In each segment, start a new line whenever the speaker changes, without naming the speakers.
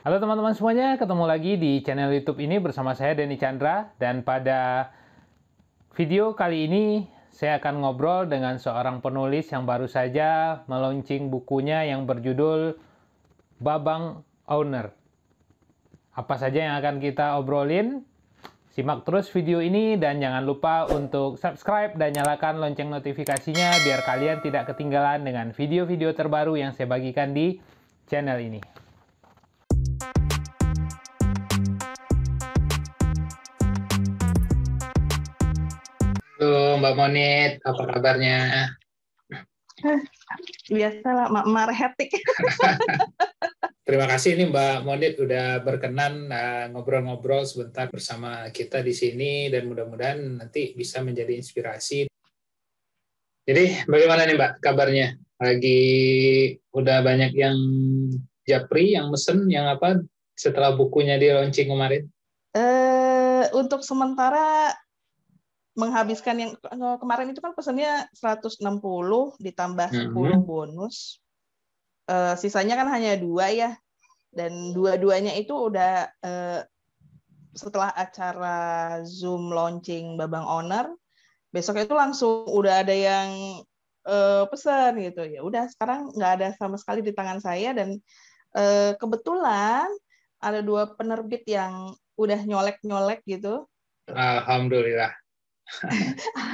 Halo teman-teman semuanya, ketemu lagi di channel YouTube ini bersama saya Denny Chandra, dan pada video kali ini saya akan ngobrol dengan seorang penulis yang baru saja meluncing bukunya yang berjudul Babang Owner. Apa saja yang akan kita obrolin? Simak terus video ini dan jangan lupa untuk subscribe dan nyalakan lonceng notifikasinya biar kalian tidak ketinggalan dengan video-video terbaru yang saya bagikan di channel ini. Halo Mbak Monit, apa kabarnya?
Biasalah, mak hetik.
Terima kasih nih Mbak Monit udah berkenan ngobrol-ngobrol sebentar bersama kita di sini dan mudah-mudahan nanti bisa menjadi inspirasi. Jadi bagaimana nih Mbak kabarnya? Lagi udah banyak yang japri, yang mesen, yang apa setelah bukunya di launching kemarin?
Untuk sementara menghabiskan yang kemarin itu kan pesannya 160 ditambah 10 bonus. Sisanya kan hanya 2 ya. Dan dua-duanya itu udah setelah acara Zoom launching Babang Owner, besok itu langsung udah ada yang pesan gitu. Ya udah sekarang nggak ada sama sekali di tangan saya, dan kebetulan ada 2 penerbit yang udah nyolek-nyolek gitu.
Alhamdulillah.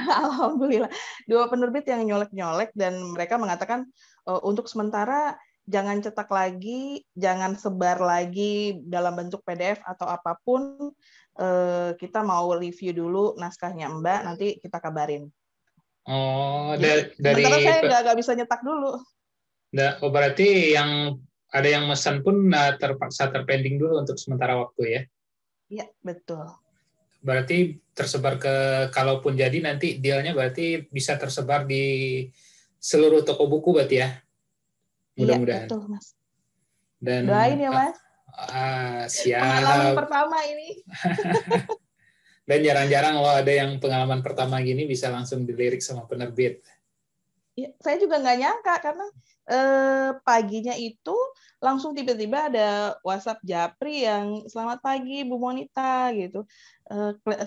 Alhamdulillah. 2 penerbit yang nyolek-nyolek dan mereka mengatakan untuk sementara jangan cetak lagi, jangan sebar lagi dalam bentuk PDF atau apapun. Kita mau review dulu naskahnya Mbak, nanti kita kabarin.
Oh,
Sementara saya nggak bisa nyetak dulu.
Berarti yang ada yang pesan pun terpaksa terpending dulu untuk sementara waktu ya?
Iya, betul.
Berarti tersebar kalaupun jadi nanti dealnya berarti bisa tersebar di seluruh toko buku berarti ya? Mudah-mudahan.
Iya, betul Mas.
Dan,
doain ya Mas.
Siap.
Pengalaman pertama ini.
Dan jarang-jarang loh ada yang pengalaman pertama gini bisa langsung dilirik sama penerbit.
Ya, saya juga nggak nyangka karena paginya itu langsung tiba-tiba ada WhatsApp Japri yang selamat pagi Bu Monita gitu.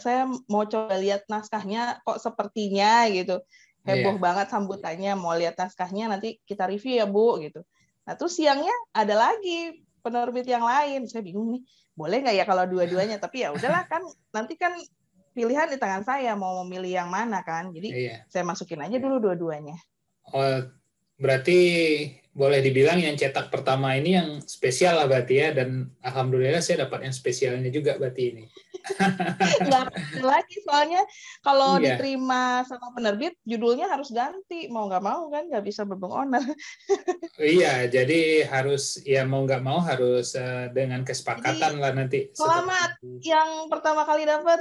Saya mau coba lihat naskahnya, kok sepertinya gitu heboh banget sambutannya, mau lihat naskahnya nanti kita review ya Bu gitu. Nah terus siangnya ada lagi penerbit yang lain, saya bingung nih boleh nggak ya kalau dua-duanya, tapi ya udahlah kan nanti kan pilihan di tangan saya mau memilih yang mana kan, jadi saya masukin aja dulu dua-duanya.
Oh, berarti boleh dibilang yang cetak pertama ini yang spesial lah berarti ya, dan alhamdulillah saya dapat yang spesialnya juga berarti ini.
Nggak ada lagi soalnya kalau diterima sama penerbit judulnya harus ganti, mau nggak mau kan nggak bisa Babang Owner.
Iya, jadi harus ya mau nggak mau harus dengan kesepakatan jadi, lah nanti.
Selamat yang pertama kali dapat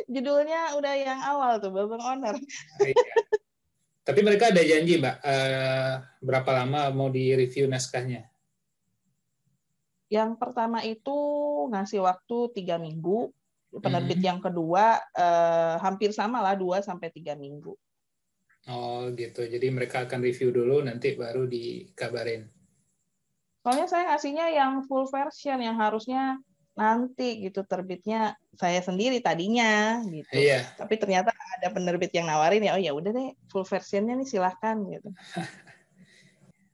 judulnya udah yang awal tuh Babang Owner.
Iya. Tapi mereka ada janji Mbak, berapa lama mau di-review naskahnya?
Yang pertama itu ngasih waktu 3 minggu, penerbit yang kedua hampir sama lah 2-3 minggu.
Oh gitu, jadi mereka akan review dulu nanti baru dikabarin.
Soalnya saya ngasihnya yang full version yang harusnya nanti gitu terbitnya saya sendiri tadinya gitu. Iya. Tapi ternyata ada penerbit yang nawarin ya, oh ya udah deh full versionnya nih silahkan gitu.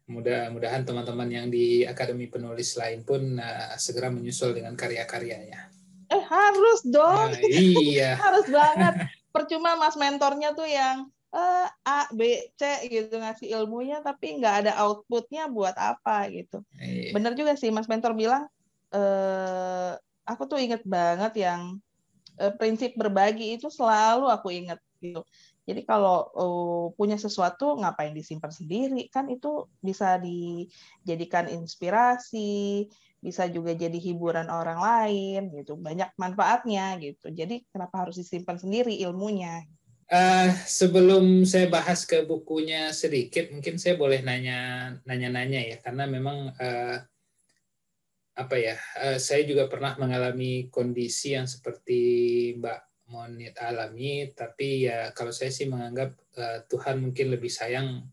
Mudah-mudahan teman-teman yang di Akademi Penulis lain pun segera menyusul dengan karya-karyanya.
Harus dong.
Iya.
Harus banget. Percuma Mas mentornya tuh yang A, B, C gitu ngasih ilmunya tapi nggak ada outputnya buat apa gitu. Iya. Bener juga sih Mas mentor bilang, aku tuh inget banget yang prinsip berbagi itu selalu aku inget gitu. Jadi kalau punya sesuatu ngapain disimpan sendiri, kan itu bisa dijadikan inspirasi, bisa juga jadi hiburan orang lain gitu, banyak manfaatnya gitu. Jadi kenapa harus disimpan sendiri ilmunya?
Sebelum saya bahas ke bukunya sedikit, mungkin saya boleh nanya-nanya ya, karena memang saya juga pernah mengalami kondisi yang seperti Mbak Monit alami, tapi ya kalau saya sih menganggap Tuhan mungkin lebih sayang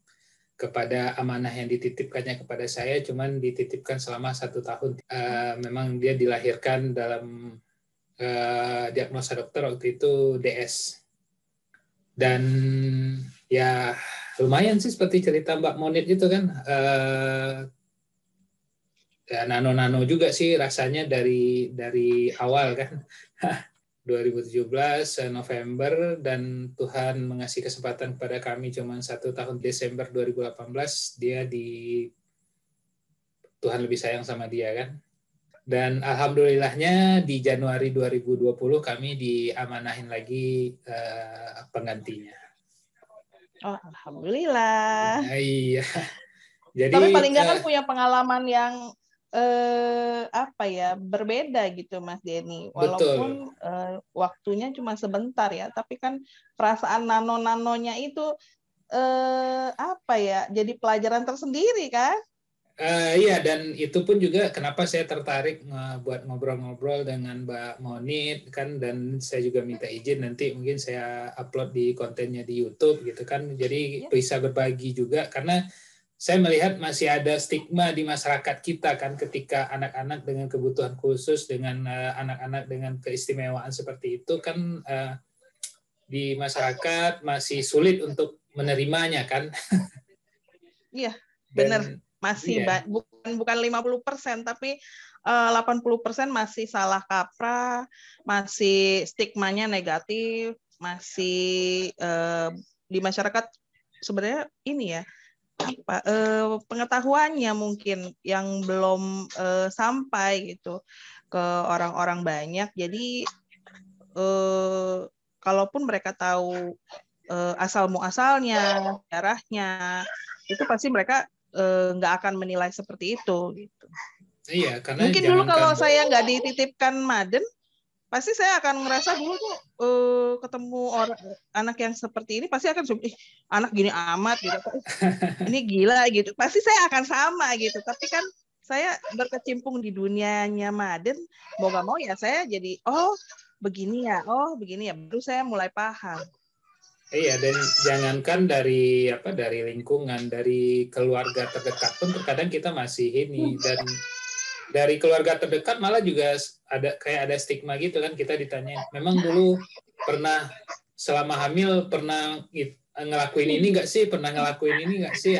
kepada amanah yang dititipkannya kepada saya, cuman dititipkan selama 1 tahun. Memang dia dilahirkan dalam diagnosa dokter waktu itu DS. Dan ya lumayan sih seperti cerita Mbak Monit itu kan, ya nano-nano juga sih rasanya dari awal kan. 2017 November, dan Tuhan mengasih kesempatan kepada kami cuma 1 tahun, Desember 2018 dia Tuhan lebih sayang sama dia kan. Dan alhamdulillahnya di Januari 2020 kami diamanahin lagi penggantinya.
Oh, alhamdulillah.
Iya. Jadi
tapi paling nggak kan punya pengalaman yang berbeda gitu Mas Denny, walaupun waktunya cuma sebentar ya, tapi kan perasaan nano-nanonya itu jadi pelajaran tersendiri kan.
Iya, dan itu pun juga kenapa saya tertarik buat ngobrol-ngobrol dengan Mbak Monit kan, dan saya juga minta izin nanti mungkin saya upload di kontennya di YouTube gitu kan, jadi bisa berbagi juga, karena saya melihat masih ada stigma di masyarakat kita kan, ketika anak-anak dengan kebutuhan khusus, dengan anak-anak dengan keistimewaan seperti itu kan, di masyarakat masih sulit untuk menerimanya kan.
Iya, benar. Masih bukan 50%, tapi 80% masih salah kaprah, masih stigmanya negatif, masih di masyarakat sebenarnya ini ya, pengetahuannya mungkin yang belum sampai gitu ke orang-orang banyak. Jadi kalaupun mereka tahu asal muasalnya, sejarahnya, itu pasti mereka nggak akan menilai seperti itu gitu.
Iya, karena
mungkin dulu kalau saya nggak dititipkan Maden, pasti saya akan ngerasa dulu tuh ketemu anak yang seperti ini pasti akan anak gini amat gitu, ini gila gitu, pasti saya akan sama gitu. Tapi kan saya berkecimpung di dunianya Maden, mau nggak mau ya saya jadi begini ya, baru saya mulai paham.
Iya, dan jangankan dari lingkungan, dari keluarga terdekat pun terkadang kita masih ini, dan dari keluarga terdekat malah juga ada stigma gitu kan, kita ditanyain, memang dulu pernah selama hamil pernah ngelakuin ini nggak sih,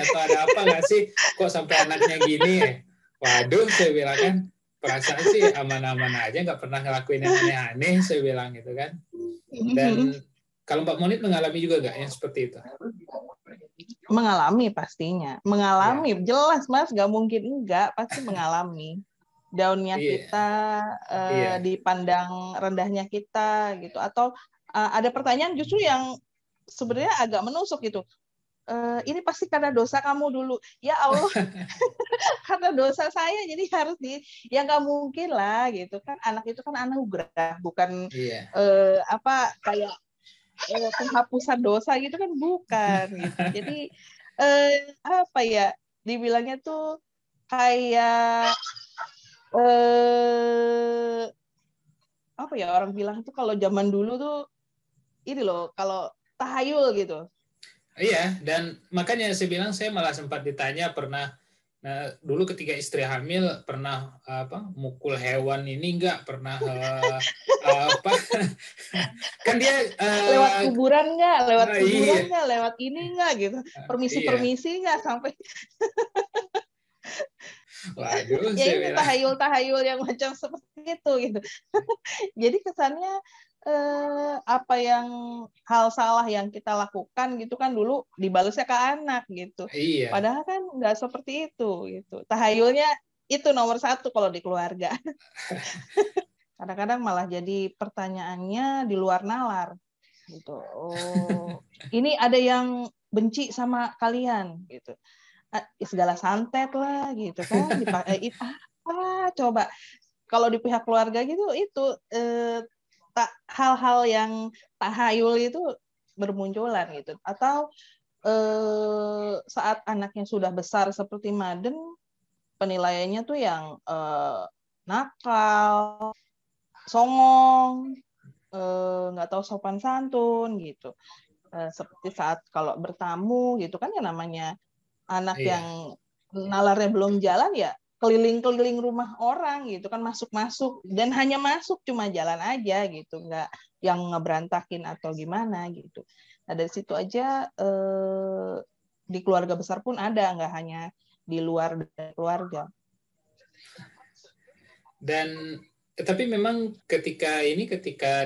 atau ada apa nggak sih, kok sampai anaknya gini. Waduh, saya bilang kan, perasaan sih aman-aman aja, nggak pernah ngelakuin yang aneh-aneh, saya bilang gitu kan. Dan kalau Mbak Monit mengalami juga nggak yang seperti itu?
Mengalami pastinya. Mengalami, jelas Mas, nggak mungkin enggak, pasti mengalami. Down-nya kita, dipandang rendahnya kita, gitu. Atau ada pertanyaan justru yang sebenarnya agak menusuk gitu. Ini pasti karena dosa kamu dulu. Ya Allah, karena dosa saya, jadi harus ya nggak mungkin lah, gitu kan. Anak itu kan anugerah, bukan kayak penghapusan dosa gitu kan, bukan gitu. Jadi dibilangnya tuh kayak orang bilang tuh kalau zaman dulu tuh ini loh, kalau tahayul gitu.
Iya, dan makanya saya bilang, saya malah sempat ditanya pernah, dulu ketika istri hamil pernah mukul hewan ini enggak, pernah kan dia
lewat kuburan enggak, lewat ini enggak gitu, permisi enggak sampai.
Waduh,
ya ini tahayul yang macam seperti itu gitu. Jadi kesannya apa yang hal salah yang kita lakukan gitu kan dulu dibalasnya ke anak gitu.
Iya.
Padahal kan nggak seperti itu gitu. Tahayulnya itu nomor 1 kalau di keluarga. Kadang-kadang malah jadi pertanyaannya di luar nalar gitu. Ini ada yang benci sama kalian gitu. Segala santet lah gitu kan. Coba kalau di pihak keluarga gitu itu hal-hal yang tahayul itu bermunculan gitu. Atau saat anaknya sudah besar seperti Maden, penilaiannya tuh yang nakal, songong, nggak tahu sopan santun gitu. Seperti saat kalau bertamu gitu kan, ya namanya anak
Iya.
yang nalarnya belum jalan ya keliling-keliling rumah orang gitu kan, masuk-masuk, dan hanya masuk cuma jalan aja gitu, nggak yang ngeberantakin atau gimana gitu. Nah dari situ aja di keluarga besar pun ada, nggak hanya di luar dari keluarga.
Dan tapi memang ketika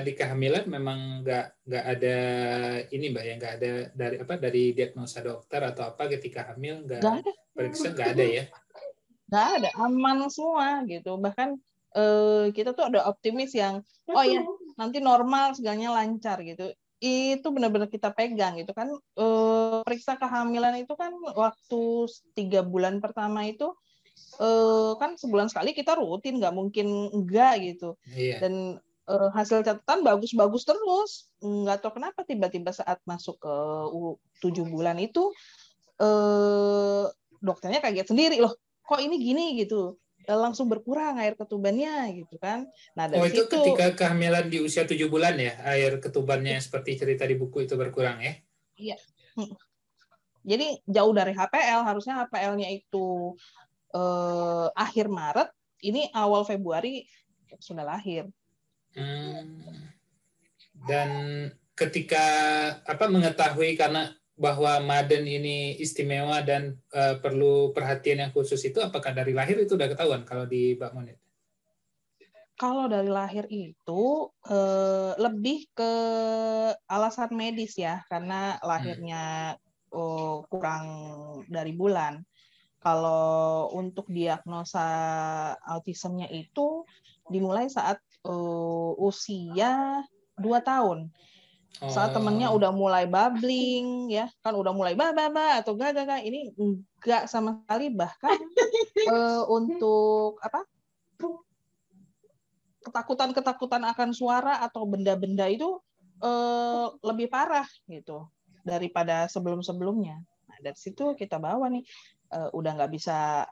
di kehamilan memang nggak ada ini Mbak ya, nggak ada dari diagnosa dokter atau apa ketika hamil
Nggak
nggak
ada,
periksa, nggak ada ya?
nggak ada, aman semua gitu. Bahkan kita tuh ada optimis yang oh ya nanti normal segalanya lancar gitu. Itu benar-benar kita pegang gitu kan. Periksa kehamilan itu kan waktu 3 bulan pertama itu kan sebulan sekali kita rutin, nggak mungkin enggak gitu.
Iya.
Dan hasil catatan bagus-bagus terus. Nggak tahu kenapa tiba-tiba saat masuk ke 7 bulan itu dokternya kaget sendiri loh, kok ini gini gitu, langsung berkurang air ketubannya gitu kan. Nah
Oh,
dari
itu
situ
ketika kehamilan di usia 7 bulan ya, air ketubannya seperti cerita di buku itu berkurang ya?
iya. Jadi jauh dari HPL, harusnya HPL-nya itu akhir Maret, ini awal Februari sudah lahir.
Dan ketika mengetahui karena bahwa Maden ini istimewa dan perlu perhatian yang khusus itu, apakah dari lahir itu udah ketahuan kalau di Mbak Monit?
Kalau dari lahir itu lebih ke alasan medis ya, karena lahirnya kurang dari bulan. Kalau untuk diagnosa autismnya itu dimulai saat usia 2 tahun. Saat temennya udah mulai babbling ya, kan udah mulai ba atau gak, ini enggak sama sekali. Bahkan untuk ketakutan akan suara atau benda-benda itu lebih parah gitu daripada sebelum-sebelumnya. Nah, dari situ kita bawa nih udah nggak bisa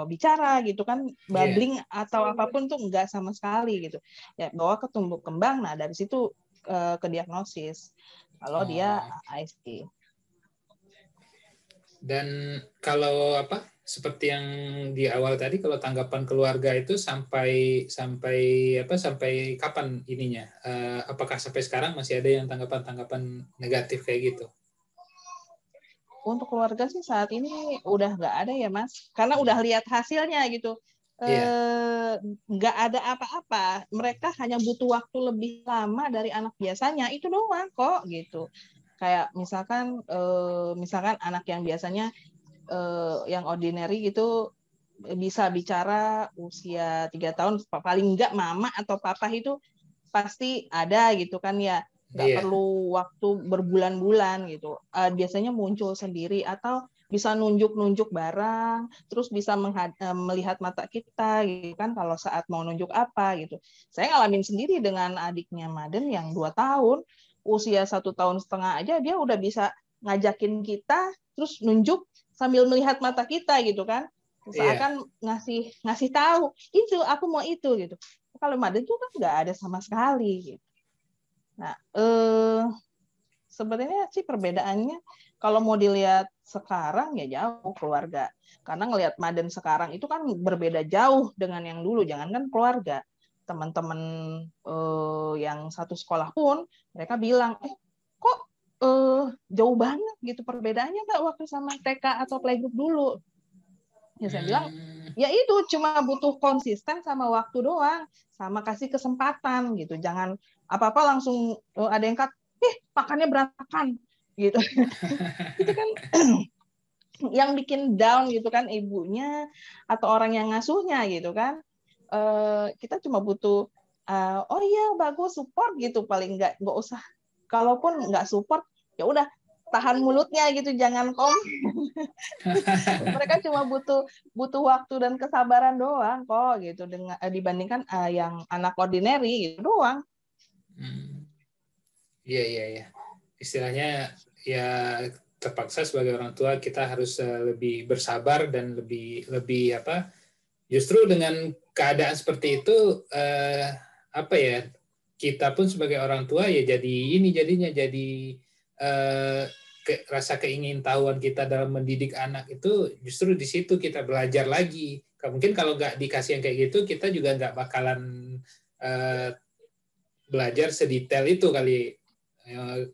bicara gitu kan, babbling atau apapun tuh nggak sama sekali gitu. Ya bawa ke tumbuh kembang. Nah dari situ ke diagnosis kalau dia ASD.
Dan kalau seperti yang di awal tadi, kalau tanggapan keluarga itu sampai kapan ininya? Apakah sampai sekarang masih ada yang tanggapan negatif kayak gitu?
Untuk keluarga sih saat ini udah nggak ada ya Mas, karena udah lihat hasilnya gitu. Nggak ada apa-apa, mereka hanya butuh waktu lebih lama dari anak biasanya, itu doang kok gitu. Kayak misalkan anak yang biasanya yang ordinary gitu bisa bicara usia 3 tahun, paling enggak mama atau papa itu pasti ada gitu kan ya, nggak perlu waktu berbulan-bulan gitu. Biasanya muncul sendiri atau bisa nunjuk-nunjuk barang, terus bisa melihat mata kita gitu kan kalau saat mau nunjuk apa gitu. Saya ngalamin sendiri dengan adiknya Maden yang 2 tahun, usia 1,5 tahun aja dia udah bisa ngajakin kita terus nunjuk sambil melihat mata kita gitu kan. Seakan ngasih tahu, itu aku mau itu gitu. Kalau Maden itu kan nggak ada sama sekali gitu. Nah, sebenarnya sih perbedaannya kalau mau dilihat sekarang ya jauh keluarga. Karena ngelihat Maden sekarang itu kan berbeda jauh dengan yang dulu. Jangankan keluarga, teman-teman yang satu sekolah pun mereka bilang, kok jauh banget gitu perbedaannya Mbak waktu sama TK atau playgroup dulu. Ya saya bilang, ya itu cuma butuh konsisten sama waktu doang, sama kasih kesempatan gitu. Jangan apa-apa langsung ada yang makannya berantakan gitu. Itu kan yang bikin down gitu kan ibunya atau orang yang ngasuhnya gitu kan. Kita cuma butuh oh iya bagus, support gitu, paling nggak usah. Kalaupun nggak support ya udah tahan mulutnya gitu, jangan mereka cuma butuh waktu dan kesabaran doang kok gitu, dengan dibandingkan yang anak ordinary gitu doang.
Iya. Istilahnya ya terpaksa sebagai orang tua kita harus lebih bersabar dan lebih justru dengan keadaan seperti itu kita pun sebagai orang tua ya jadinya jadi
rasa keingintahuan kita dalam mendidik anak itu justru di situ kita belajar lagi. Mungkin kalau nggak dikasih yang kayak gitu, kita juga nggak bakalan belajar sedetail itu kali.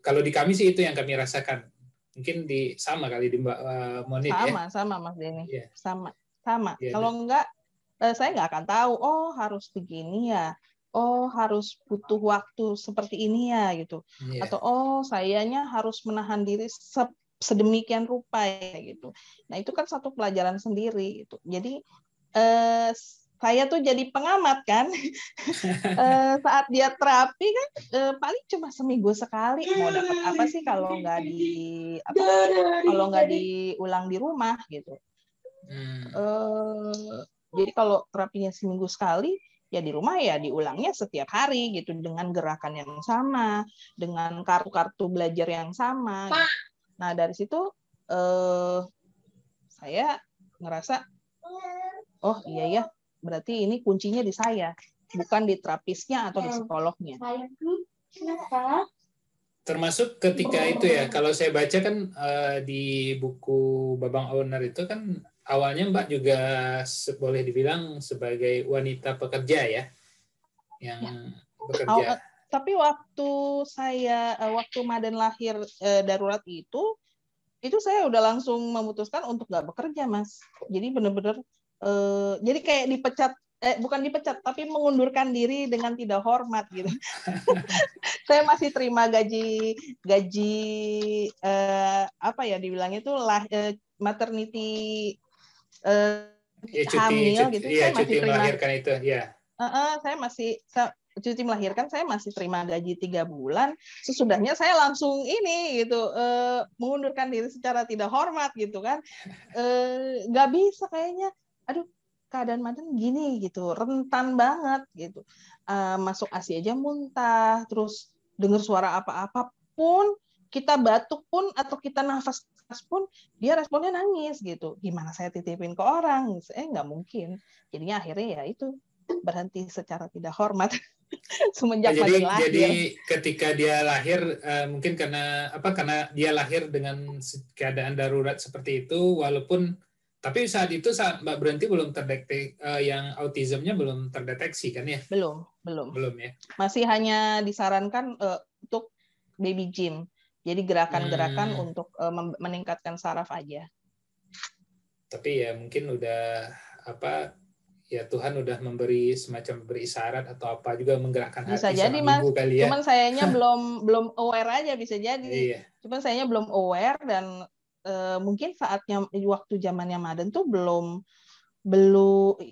Kalau di kami sih itu yang kami rasakan. Mungkin sama kali di Mbak Monit ya.
Sama Mas Denny.
Yeah.
Sama.
Yeah,
kalau enggak, saya nggak akan tahu. Oh harus begini ya. Oh harus butuh waktu seperti ini ya gitu.
Yeah.
Atau sayanya harus menahan diri sedemikian rupa ya gitu. Nah itu kan satu pelajaran sendiri gitu. Jadi saya tuh jadi pengamat kan. Saat dia terapi kan paling cuma seminggu sekali. Mau dapat apa sih kalau nggak diulang di rumah gitu. Jadi kalau terapinya seminggu sekali, ya di rumah ya diulangnya setiap hari gitu dengan gerakan yang sama, dengan kartu-kartu belajar yang sama. Gitu. Nah dari situ saya ngerasa, oh iya ya, berarti ini kuncinya di saya, bukan di terapisnya atau di psikolognya.
Termasuk ketika itu ya, kalau saya baca kan di buku Babang Owner itu kan awalnya Mbak juga boleh dibilang sebagai wanita pekerja ya, yang bekerja.
Tapi waktu Maden lahir darurat itu saya udah langsung memutuskan untuk nggak bekerja, Mas. Jadi benar-benar jadi kayak dipecat, bukan dipecat, tapi mengundurkan diri dengan tidak hormat gitu. Saya masih terima gaji apa ya dibilangnya itu maternity hamil gitu.
Iya, cuti melahirkan itu, ya.
Saya masih cuti melahirkan, saya masih terima gaji 3 bulan. Sesudahnya saya langsung ini gitu mengundurkan diri secara tidak hormat gitu kan. Nggak bisa kayaknya. Aduh, keadaan Maden gini gitu, rentan banget gitu. Masuk ASI aja muntah, terus dengar suara apa-apa pun, kita batuk pun atau kita nafas pun dia responnya nangis gitu. Gimana saya titipin ke orang? Nggak mungkin. Jadinya akhirnya ya itu berhenti secara tidak hormat semenjak Maden lahir.
Jadi ketika dia lahir mungkin karena dia lahir dengan keadaan darurat seperti itu, walaupun tapi saat Mbak berhenti belum terdeteksi yang autismnya belum terdeteksi kan ya?
Belum
ya.
Masih hanya disarankan untuk baby gym. Jadi gerakan-gerakan untuk meningkatkan saraf aja.
Tapi ya mungkin udah ya Tuhan udah memberi isyarat atau apa juga menggerakkan
bisa
hati
jadi,
sama ibu kali ya.
Cuman sayanya belum aware aja bisa jadi.
Iya.
Cuman sayanya belum aware dan mungkin saatnya waktu zamannya Maden tuh belum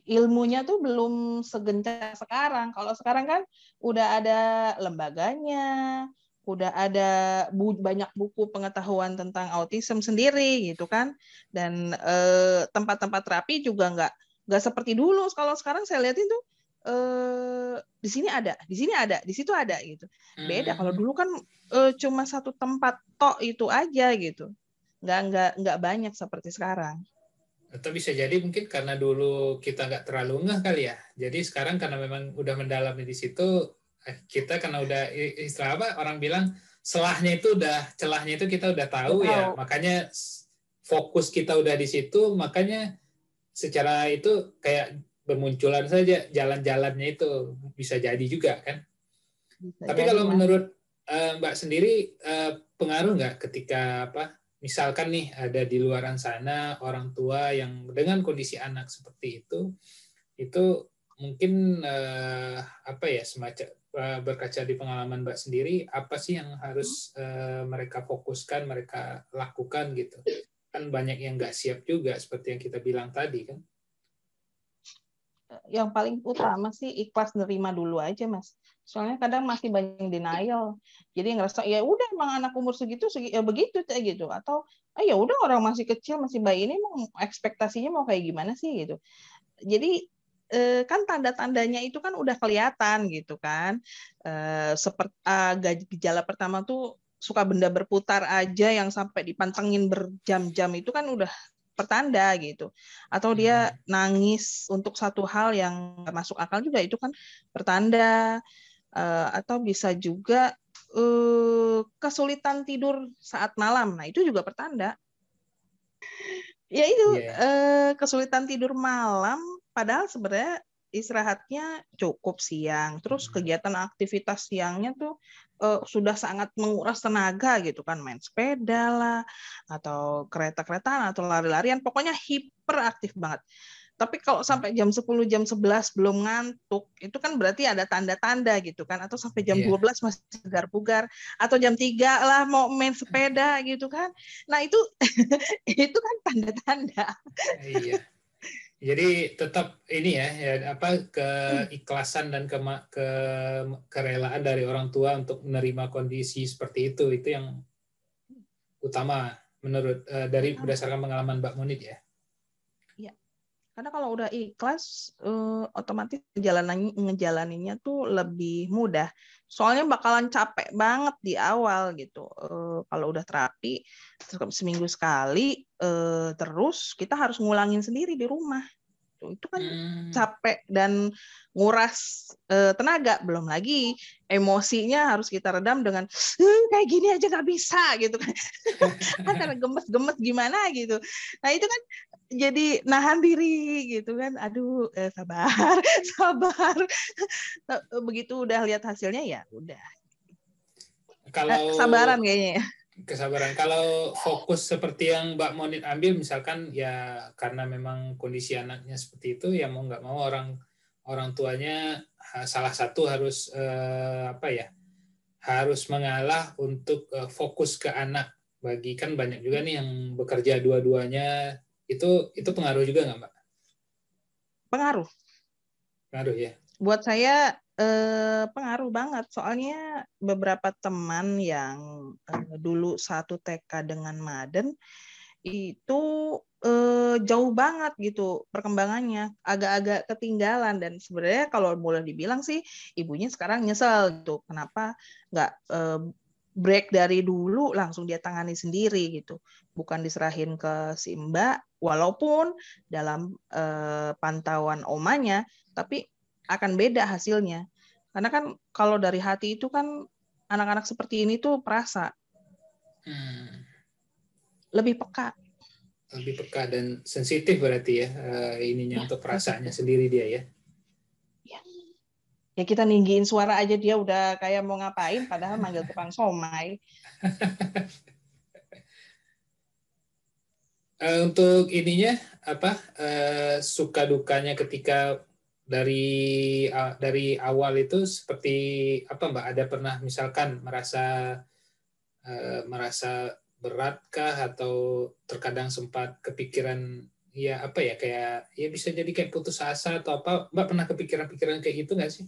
ilmunya tuh belum segencar sekarang. Kalau sekarang kan udah ada lembaganya, udah ada banyak buku pengetahuan tentang autism sendiri gitu kan, dan tempat-tempat terapi juga nggak seperti dulu. Kalau sekarang saya lihatin tuh di sini ada, di situ ada gitu. Beda kalau dulu kan cuma satu tempat tok itu aja gitu, nggak banyak seperti sekarang.
Atau bisa jadi mungkin karena dulu kita nggak terlalu ngeh kali ya. Jadi sekarang karena memang udah mendalami di situ, kita karena udah istilah orang bilang celahnya itu kita udah tahu ya. Makanya fokus kita udah di situ, makanya secara itu kayak bermunculan saja jalan-jalannya itu bisa jadi juga kan. Tapi kalau menurut Mbak sendiri pengaruh nggak ketika misalkan nih ada di luaran sana orang tua yang dengan kondisi anak seperti itu mungkin semacam berkaca di pengalaman Mbak sendiri, apa sih yang harus mereka fokuskan, mereka lakukan gitu? Kan banyak yang nggak siap juga seperti yang kita bilang tadi kan.
Yang paling utama sih ikhlas nerima dulu aja, Mas. Soalnya kadang masih banyak denial. Jadi ngerasa ya udah emang anak umur segitu ya begitu kayak gitu, atau ya udah orang masih kecil, masih bayi ini mau ekspektasinya mau kayak gimana sih gitu. Jadi kan tanda-tandanya itu kan udah kelihatan gitu kan. Seperti gejala pertama tuh suka benda berputar aja yang sampai dipantengin berjam-jam, itu kan udah pertanda gitu. Atau dia nangis untuk satu hal yang nggak masuk akal juga, itu kan pertanda. Atau bisa juga kesulitan tidur saat malam. Nah, itu juga pertanda. Ya itu kesulitan tidur malam, padahal sebenarnya istirahatnya cukup siang. Terus kegiatan aktivitas siangnya tuh sudah sangat menguras tenaga gitu kan, main sepeda lah, atau kereta-keretaan atau lari-larian, pokoknya hiperaktif banget. Tapi kalau sampai jam 10, jam 11 belum ngantuk, itu kan berarti ada tanda-tanda gitu kan. Atau sampai jam 12 masih segar-bugar. Atau jam 3 lah mau main sepeda gitu kan. Nah itu itu kan tanda-tanda.
Iya. Jadi tetap ini ya keikhlasan dan kerelaan dari orang tua untuk menerima kondisi seperti itu yang utama menurut berdasarkan pengalaman Mbak Monit ya.
Karena kalau udah ikhlas, otomatis ngejalaninnya tuh lebih mudah. Soalnya bakalan capek banget di awal gitu. Kalau udah terapi seminggu sekali, terus kita harus ngulangin sendiri di rumah. Itu kan capek dan nguras tenaga. Belum lagi emosinya harus kita redam dengan kayak gini aja nggak bisa gitu kan. Karena gemes-gemes gimana gitu. Nah itu kan jadi nahan diri gitu kan, aduh sabar begitu udah lihat hasilnya ya udah kesabaran kayaknya ya.
Kesabaran. Kalau fokus seperti yang Mbak Monit ambil misalkan ya karena memang kondisi anaknya seperti itu, ya mau nggak mau orang tuanya salah satu harus harus mengalah untuk fokus ke anak. Bagi kan banyak juga nih yang bekerja dua-duanya. Itu pengaruh juga nggak, Mbak?
Pengaruh ya. Buat saya pengaruh banget. Soalnya beberapa teman yang dulu satu TK dengan Maden itu jauh banget gitu perkembangannya, agak-agak ketinggalan. Dan sebenarnya kalau boleh dibilang sih ibunya sekarang nyesel gitu, kenapa nggak break dari dulu langsung dia tangani sendiri gitu, bukan diserahin ke si Mbak, walaupun dalam pantauan omanya, tapi akan beda hasilnya. Karena kan kalau dari hati itu kan anak-anak seperti ini tuh perasa lebih peka
dan sensitif berarti ya untuk perasaannya sendiri dia ya.
Ya kita ninggiin suara aja dia udah kayak mau ngapain, padahal manggil tukang somai.
Untuk ininya suka dukanya ketika dari awal itu seperti apa, Mbak? Ada pernah misalkan merasa beratkah atau terkadang sempat kepikiran kayak bisa jadi kayak putus asa atau apa? Mbak pernah kepikiran kayak gitu nggak sih?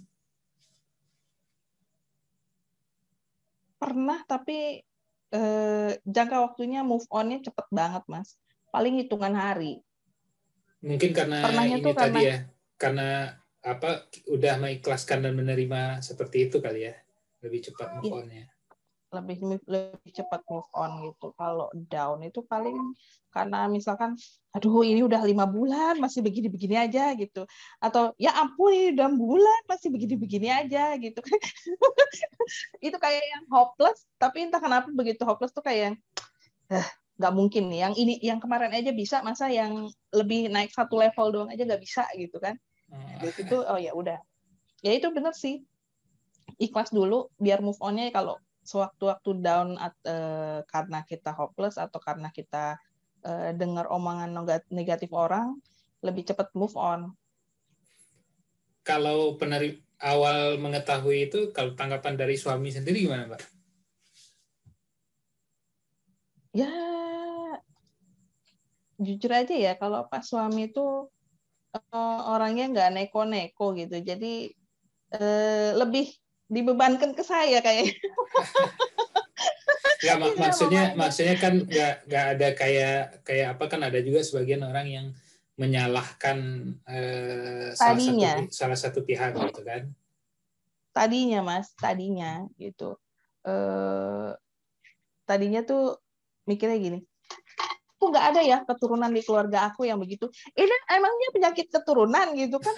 Pernah, tapi jangka waktunya move on-nya cepet banget, Mas. Paling hitungan hari.
Mungkin karena karena udah mengikhlaskan dan menerima seperti itu kali ya, lebih cepat move on-nya.
Lebih cepat move on gitu. Kalau down itu paling karena misalkan, aduh ini udah 5 bulan masih begini-begini aja gitu. Atau ya ampun ini udah bulan masih begini-begini aja gitu. Itu kayak yang hopeless, tapi entah kenapa begitu hopeless tuh kayak nggak mungkin nih. Yang ini, yang kemarin aja bisa, masa yang lebih naik satu level doang aja nggak bisa gitu kan. Dari situ, oh ya udah. Ya itu bener sih. Ikhlas dulu biar move on-nya kalau sewaktu-waktu down karena kita hopeless atau karena kita dengar omongan negatif orang, lebih cepat move on.
Kalau awal mengetahui itu, kalau tanggapan dari suami sendiri gimana, Mbak?
Ya, jujur aja ya, kalau pas suami itu orangnya nggak neko-neko gitu, jadi lebih dibebankan ke saya kayaknya.
Ya, maksudnya kan nggak ada kayak apa, kan ada juga sebagian orang yang menyalahkan salah satu pihak gitu kan.
Tadinya Mas, gitu. Tadinya tuh mikirnya gini, kok nggak ada ya keturunan di keluarga aku yang begitu. Ini emangnya penyakit keturunan gitu kan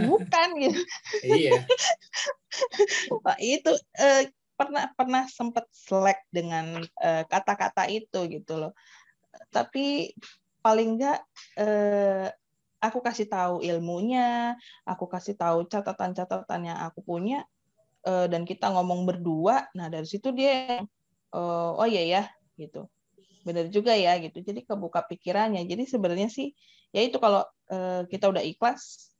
bukan gitu.
Iya.
Itu pernah sempat selek dengan kata-kata itu gitu loh. Tapi paling enggak aku kasih tahu ilmunya, aku kasih tahu catatan-catatan yang aku punya, dan kita ngomong berdua. Nah dari situ dia oh iya ya gitu, benar juga ya gitu. Jadi kebuka pikirannya. Jadi sebenarnya sih ya itu kalau kita udah ikhlas,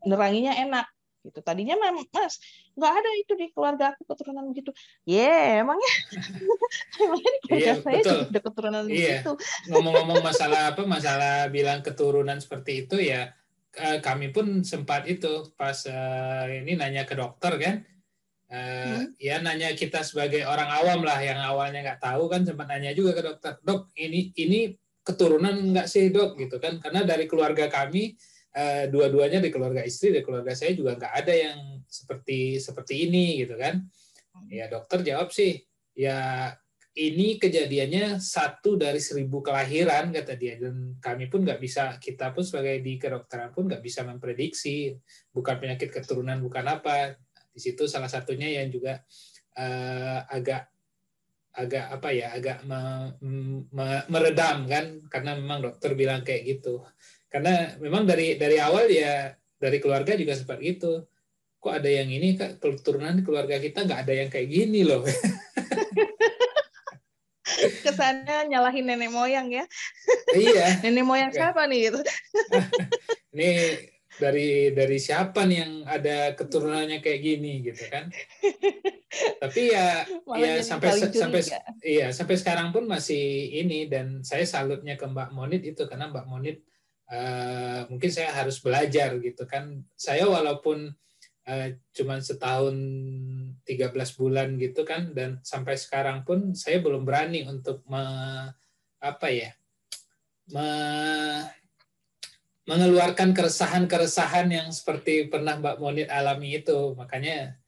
neranginya enak gitu. Tadinya Mas nggak ada itu di keluarga aku keturunan begitu. Emangnya emangnya di keluarga
Iya,
saya
betul.
juga ada keturunan
Iya.
begitu.
Ngomong-ngomong masalah bilang keturunan seperti itu ya, kami pun sempat itu pas ini nanya ke dokter kan. Ya nanya kita sebagai orang awam lah yang awalnya nggak tahu kan, sempat nanya juga ke dokter, dok ini keturunan nggak sih dok gitu kan, karena dari keluarga kami dua-duanya, di keluarga istri dan keluarga saya juga nggak ada yang seperti ini gitu kan. Ya dokter jawab sih ya ini kejadiannya 1 dari 1000 kelahiran kata dia, dan kami pun nggak bisa, kita pun sebagai di kedokteran pun nggak bisa memprediksi, bukan penyakit keturunan bukan apa. Di situ salah satunya yang juga agak apa ya, agak meredam kan, karena memang dokter bilang kayak gitu. Karena memang dari awal ya dari keluarga juga seperti itu. Kok ada yang ini Kak, keturunan keluarga kita nggak ada yang kayak gini loh.
Kesannya nyalahin nenek moyang ya.
Iya.
Nenek moyang siapa nih gitu.
Ini dari siapa nih yang ada keturunannya kayak gini gitu kan. Tapi ya
Malah jadi saling curiga.
sampai sekarang pun masih ini, dan saya salutnya ke Mbak Monit itu karena Mbak Monit mungkin saya harus belajar gitu kan. Saya walaupun cuma setahun 13 bulan gitu kan, dan sampai sekarang pun saya belum berani untuk mengeluarkan keresahan-keresahan yang seperti pernah Mbak Monit alami itu. Makanya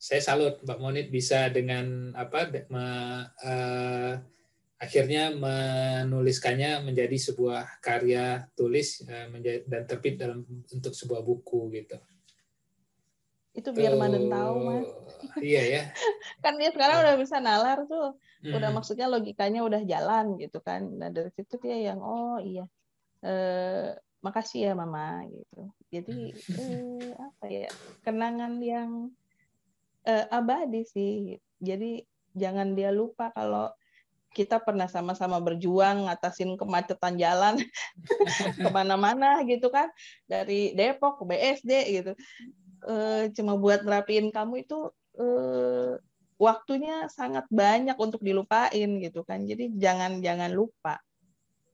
saya salut Mbak Monit bisa dengan akhirnya menuliskannya menjadi sebuah karya tulis dan terbit dalam bentuk sebuah buku gitu.
Itu biar Maden tahu, Mas.
Iya ya.
Kan dia sekarang udah bisa nalar tuh. Udah maksudnya logikanya udah jalan gitu kan. Nah dari situ dia yang oh iya. Makasih ya Mama gitu. Jadi apa ya? Kenangan yang abadi sih. Jadi jangan dia lupa kalau kita pernah sama-sama berjuang ngatasin kemacetan jalan kemana-mana gitu kan, dari Depok ke BSD gitu. Cuma buat ngerapiin kamu itu waktunya sangat banyak untuk dilupain gitu kan. Jadi jangan lupa.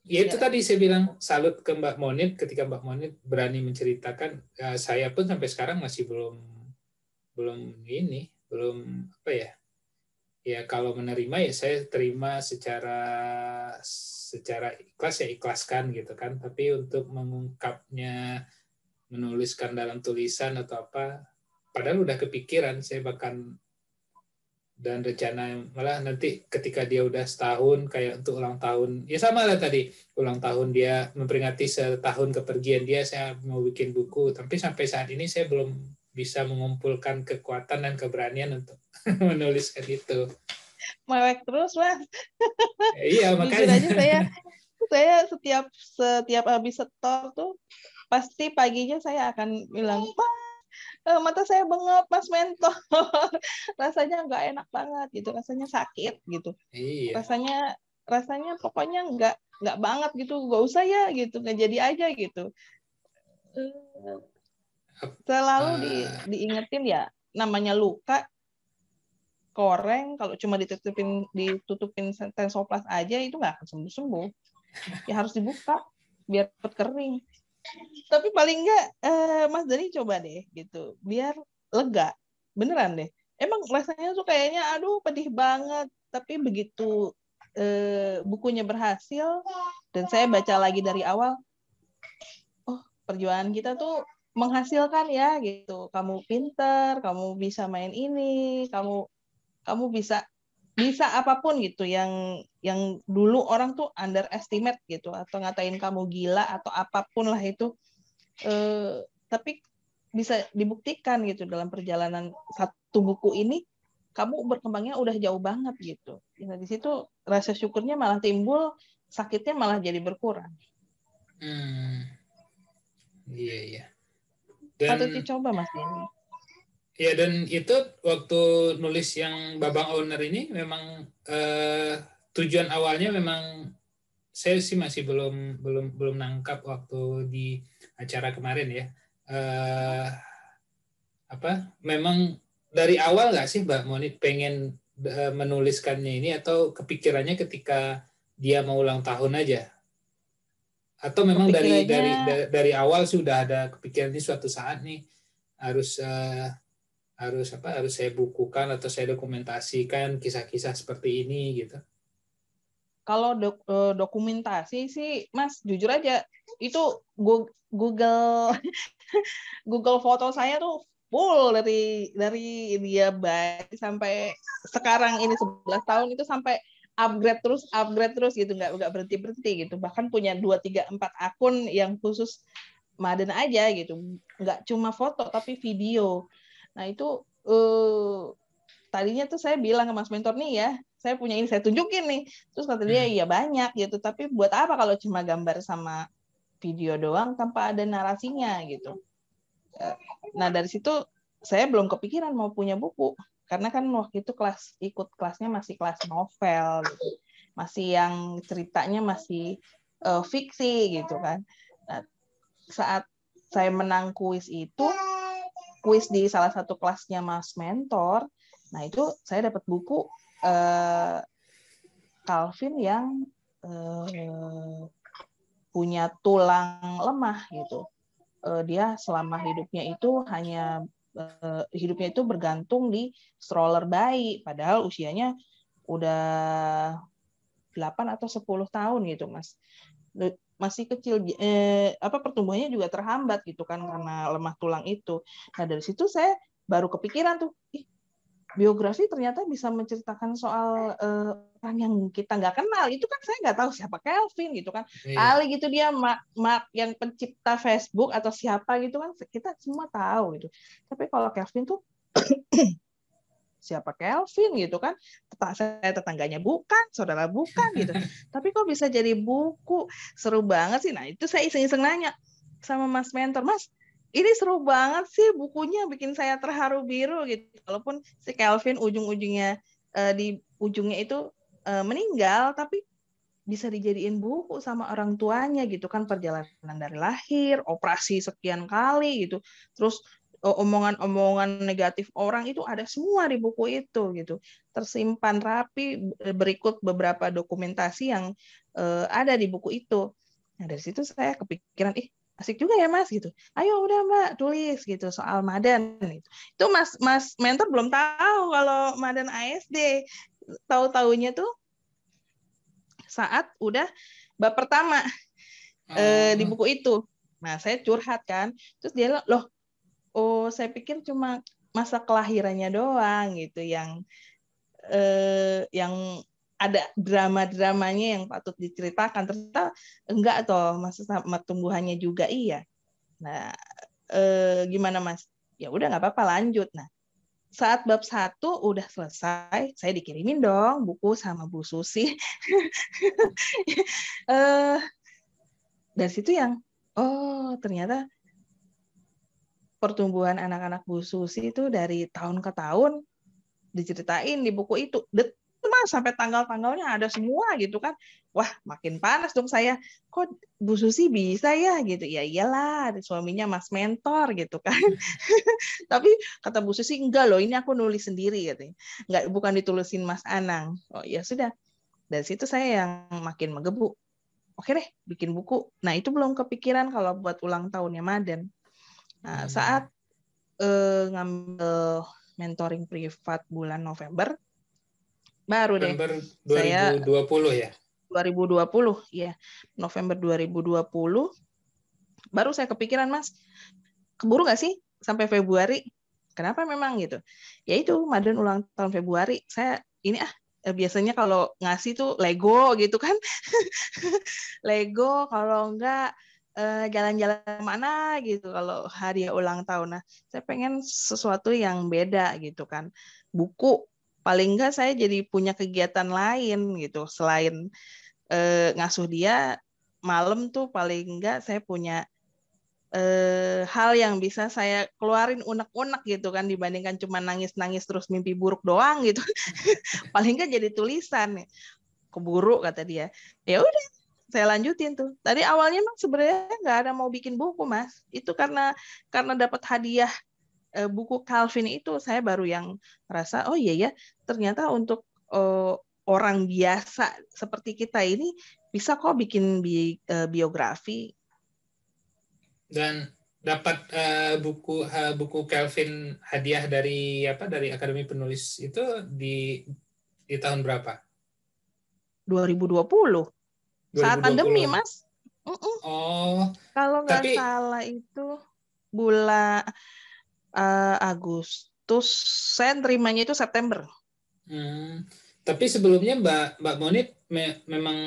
Ya itu tadi saya bilang salut ke Mbak Monit ketika Mbak Monit berani menceritakan. Saya pun sampai sekarang masih belum apa ya. Ya kalau menerima ya saya terima secara ikhlas ya ikhlaskan gitu kan. Tapi untuk mengungkapnya, menuliskan dalam tulisan atau apa, padahal udah kepikiran saya bahkan, dan rencana malah nanti ketika dia udah setahun kayak untuk ulang tahun ya sama lah tadi ulang tahun dia memperingati setahun kepergian dia, saya mau bikin buku, tapi sampai saat ini saya belum bisa mengumpulkan kekuatan dan keberanian untuk menuliskan itu.
Mewek terus Mas.
Iya
Jujur
makanya.
aja saya setiap habis setor tuh pasti paginya saya akan bilang mata saya bengap Mas Mentor. Rasanya nggak enak banget gitu, rasanya sakit gitu.
Iya.
Rasanya pokoknya nggak banget gitu, nggak usah ya gitu, nggak jadi aja gitu. Selalu diingetin ya, namanya luka koreng kalau cuma ditutupin tensoplas aja itu nggak akan sembuh-sembuh. Ya harus dibuka biar cepet kering. Tapi paling nggak Mas Dani coba deh gitu, biar lega. Beneran deh. Emang rasanya tuh kayaknya aduh pedih banget. Tapi begitu bukunya berhasil dan saya baca lagi dari awal, oh perjuangan kita tuh menghasilkan ya gitu. Kamu pinter, kamu bisa main ini, kamu bisa apapun gitu yang dulu orang tuh underestimate gitu atau ngatain kamu gila atau apapun lah itu, tapi bisa dibuktikan gitu dalam perjalanan satu buku ini kamu berkembangnya udah jauh banget gitu. Nah, di situ rasa syukurnya malah timbul, sakitnya malah jadi berkurang.
Iya, iya.
Patut
Dan
dicoba Mas Denny.
ya, dan itu waktu nulis yang Babang Owner ini memang tujuan awalnya memang saya sih masih belum nangkap waktu di acara kemarin ya. Memang dari awal nggak sih Mbak Moni pengen menuliskannya ini, atau kepikirannya ketika dia mau ulang tahun aja? Atau memang dari awal sudah ada kepikiran ini suatu saat nih harus saya bukukan atau saya dokumentasikan kisah-kisah seperti ini gitu.
Kalau dokumentasi sih Mas, jujur aja itu Google Google foto saya tuh full dari dia baik sampai sekarang ini 11 tahun itu, sampai upgrade terus gitu, nggak berhenti gitu. Bahkan punya 2, 3, 4 akun yang khusus Maden aja gitu, nggak cuma foto tapi video. Nah itu tadinya tuh saya bilang ke Mas Mentor nih ya, saya punya ini, saya tunjukin nih. Terus kata dia, iya banyak gitu, tapi buat apa kalau cuma gambar sama video doang tanpa ada narasinya gitu. Nah dari situ saya belum kepikiran mau punya buku, karena kan waktu itu ikut kelasnya masih kelas novel gitu. Masih yang ceritanya masih fiksi gitu kan. Nah, saat saya menang kuis itu, kuis di salah satu kelasnya Mas Mentor, nah itu saya dapat buku Calvin yang punya tulang lemah gitu. Dia selama hidupnya itu bergantung di stroller bayi, padahal usianya udah 8 atau 10 tahun gitu, Mas. Masih kecil, pertumbuhannya juga terhambat gitu kan karena lemah tulang itu. Nah, dari situ saya baru kepikiran tuh, biografi ternyata bisa menceritakan soal orang yang kita nggak kenal. Itu kan saya nggak tahu siapa Calvin gitu kan. Kali gitu dia Mark yang pencipta Facebook atau siapa gitu kan, kita semua tahu gitu. Tapi kalau Calvin tuh siapa Calvin gitu kan, saya tetangganya bukan, saudara bukan gitu. Tapi kok bisa jadi buku, seru banget sih. Nah itu saya iseng-iseng nanya sama Mas Mentor, Mas ini seru banget sih bukunya, bikin saya terharu biru gitu. Walaupun si Calvin ujung-ujungnya di ujungnya itu meninggal, tapi bisa dijadiin buku sama orang tuanya gitu kan, perjalanan dari lahir, operasi sekian kali gitu, terus omongan-omongan negatif orang itu ada semua di buku itu gitu, tersimpan rapi berikut beberapa dokumentasi yang ada di buku itu. Nah dari situ saya kepikiran, asik juga ya Mas gitu, ayo udah Mbak tulis gitu soal Madan gitu. Itu Mas Mentor belum tahu kalau Madan ASD, tahu-tahunya tuh saat udah bab pertama di buku itu. Nah saya curhat kan, terus dia loh, saya pikir cuma masa kelahirannya doang gitu yang ada drama-dramanya yang patut diceritakan, ternyata enggak toh, masa sama tumbuhannya juga iya. Nah gimana Mas? Ya udah nggak apa-apa lanjut. Nah saat bab 1 udah selesai, saya dikirimin dong buku sama Bu Susi. Dari situ yang ternyata pertumbuhan anak-anak Bu Susi itu dari tahun ke tahun diceritain di buku itu. Mas sampai tanggal-tanggalnya ada semua gitu kan. Wah, makin panas dong saya. Kok Bu Susi bisa ya gitu. Ya iyalah, suaminya Mas Mentor gitu kan. Tapi kata Bu Susi, enggak loh, ini aku nulis sendiri katanya. Enggak, bukan ditulisin Mas Anang. Oh ya sudah. Dari situ saya yang makin menggebu. Oke deh, bikin buku. Nah, itu belum kepikiran kalau buat ulang tahunnya Maden. Nah, saat ngambil mentoring privat bulan November, baru deh
saya 2020 ya?
2020, ya. November 2020, baru saya kepikiran, Mas, keburu nggak sih sampai Februari? Kenapa memang gitu? Ya itu, Maden ulang tahun Februari. Saya ini biasanya kalau ngasih tuh Lego gitu kan. Lego, kalau enggak jalan-jalan mana gitu kalau hadiah ulang tahun. Nah, saya pengen sesuatu yang beda gitu kan. Buku paling enggak saya jadi punya kegiatan lain gitu selain ngasuh dia. Malam tuh paling enggak saya punya hal yang bisa saya keluarin unek-unek gitu kan, dibandingkan cuma nangis-nangis terus mimpi buruk doang gitu. Paling enggak jadi tulisan, keburu kata dia. Ya udah, saya lanjutin tuh. Tadi awalnya emang sebenarnya nggak ada mau bikin buku, Mas. Itu karena dapat hadiah buku Calvin itu, saya baru yang merasa oh iya ya, ternyata untuk orang biasa seperti kita ini bisa kok bikin biografi.
Dan dapat buku Calvin hadiah dari Akademi Penulis itu di tahun berapa?
2020. Saat pandemi, Mas.
Oh.
Kalau nggak salah itu bulan Agustus, saya terimanya itu September.
Tapi sebelumnya Mbak Monit memang